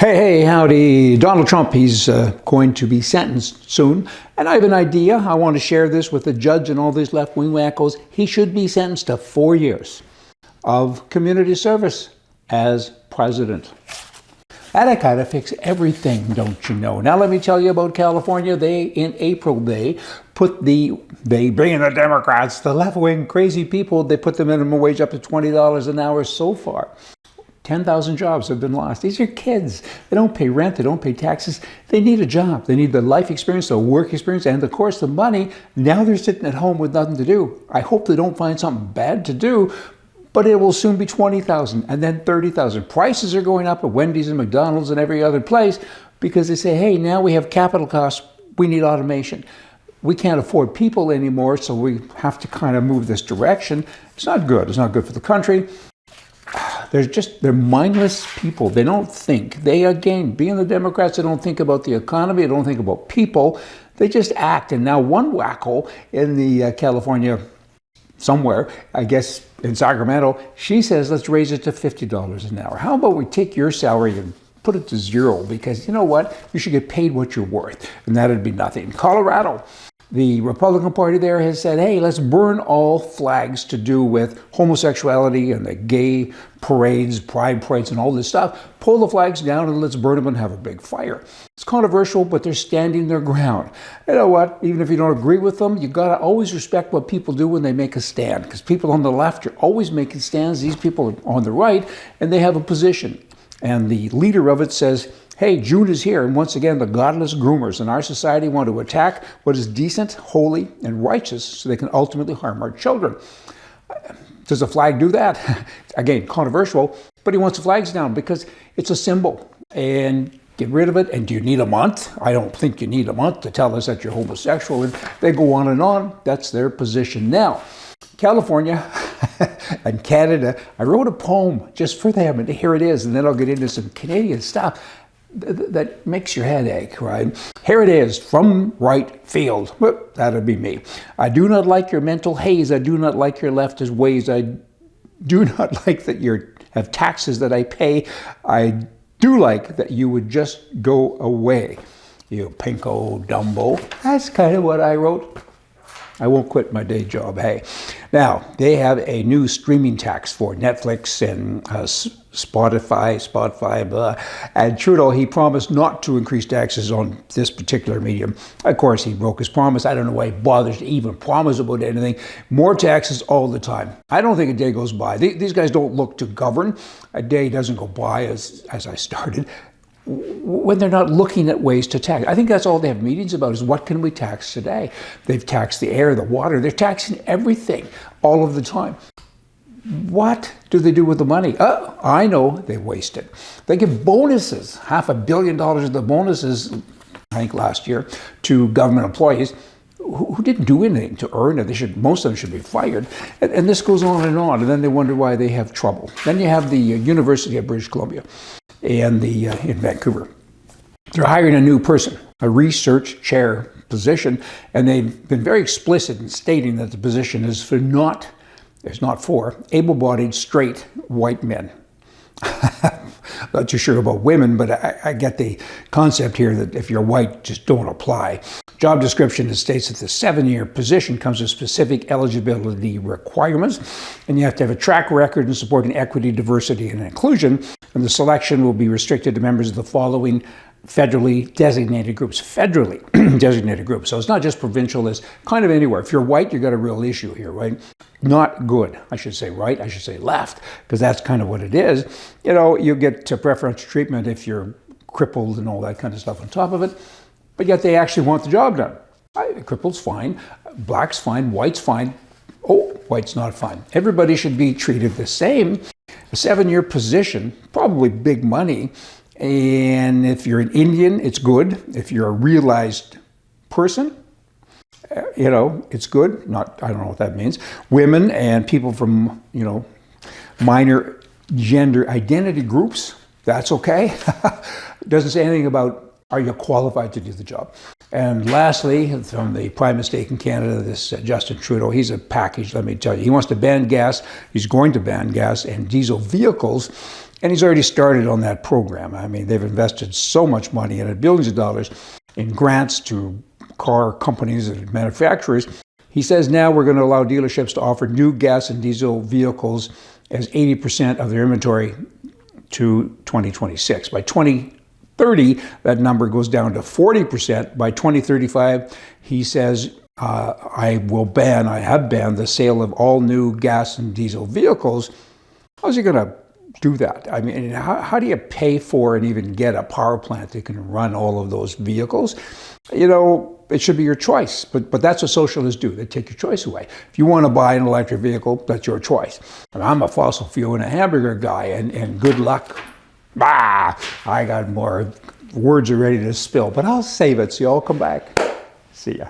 Hey, howdy. Donald Trump, he's going to be sentenced soon. And I have an idea. I want to share this with the judge and all these left-wing wackos. He should be sentenced to 4 years of community service as president. That'll kind of fix everything, don't you know? Now let me tell you about California. In April, they bring in the Democrats, the left-wing crazy people, they put the minimum wage up to $20 an hour so far. 10,000 jobs have been lost. These are kids. They don't pay rent. They don't pay taxes. They need a job. They need the life experience, the work experience, and of course the money. Now they're sitting at home with nothing to do. I hope they don't find something bad to do, but it will soon be 20,000 and then 30,000. Prices are going up at Wendy's and McDonald's and every other place because they say, hey, now we have capital costs. We need automation. We can't afford people anymore, so we have to kind of move this direction. It's not good. It's not good for the country. They're mindless people. They don't think. Being the Democrats, they don't think about the economy. They don't think about people. They just act. And now one wacko in the California somewhere, I guess in Sacramento, she says, let's raise it to $50 an hour. How about we take your salary and put it to zero? Because you know what? You should get paid what you're worth. And that'd be nothing. Colorado. The Republican Party there has said, hey, let's burn all flags to do with homosexuality and the gay parades, pride parades, and all this stuff. Pull the flags down and let's burn them and have a big fire. It's controversial, but they're standing their ground. You know what? Even if you don't agree with them, you got to always respect what people do when they make a stand. Because people on the left are always making stands. These people are on the right, and they have a position. And the leader of it says, hey, June is here, and once again, the godless groomers in our society want to attack what is decent, holy, and righteous so they can ultimately harm our children. Does a flag do that? Again, controversial, but he wants the flags down because it's a symbol. And get rid of it. And do you need a month? I don't think you need a month to tell us that you're homosexual. And they go on and on. That's their position. Now, California and Canada, I wrote a poem just for them, and here it is, and then I'll get into some Canadian stuff that makes your head ache, right? Here it is, from right field. Whoop, that'd be me. I do not like your mental haze. I do not like your leftist ways. I do not like that you have taxes that I pay. I do like that you would just go away, you pinko Dumbo. That's kind of what I wrote. I won't quit my day job, hey. Now, they have a new streaming tax for Netflix and Spotify, blah. And Trudeau, he promised not to increase taxes on this particular medium. Of course, he broke his promise. I don't know why he bothers to even promise about anything. More taxes all the time. I don't think a day goes by. These guys don't look to govern. A day doesn't go by, as I started, when they're not looking at ways to tax. I think that's all they have meetings about is what can we tax today? They've taxed the air, the water. They're taxing everything all of the time. What do they do with the money? I know they waste it. They give bonuses, $500 million of the bonuses, I think last year, to government employees who didn't do anything to earn it. Most of them should be fired. And this goes on, and then they wonder why they have trouble. Then you have the University of British Columbia and in Vancouver. They're hiring a new person, a research chair position, and they've been very explicit in stating that the position is not for able-bodied, straight, white men. Not too sure about women, but I get the concept here that if you're white, just don't apply. Job description states that the 7-year position comes with specific eligibility requirements, and you have to have a track record in supporting equity, diversity, and inclusion, and the selection will be restricted to members of the following federally designated groups. Federally designated groups. So it's not just provincial, it's kind of anywhere. If you're white, you've got a real issue here, right? Not good. I should say right, I should say left, because that's kind of what it is. You know, you get preferential treatment if you're crippled and all that kind of stuff on top of it, but yet they actually want the job done. Crippled's fine, black's fine, white's fine. Oh, white's not fine. Everybody should be treated the same. A 7-year position, probably big money. And if you're an Indian, it's good. If you're a realized person, it's good. I don't know what that means. Women and people from, minor gender identity groups, that's okay. It doesn't say anything about, are you qualified to do the job? And lastly, from the Prime Minister in Canada, this Justin Trudeau, he's a package, let me tell you. He wants to ban gas. He's going to ban gas and diesel vehicles. And he's already started on that program. I mean, they've invested so much money in it, billions of dollars in grants to car companies and manufacturers. He says now we're going to allow dealerships to offer new gas and diesel vehicles as 80% of their inventory to 2026. By 2030, that number goes down to 40%. By 2035, he says, I have banned the sale of all new gas and diesel vehicles. How's he going to do that? I mean, how do you pay for and even get a power plant that can run all of those vehicles? You know, it should be your choice, but that's what socialists do. They take your choice away. If you want to buy an electric vehicle, that's your choice. And I'm a fossil fuel and a hamburger guy, and good luck. I got more words are ready to spill, but I'll save it so you all come back. See ya.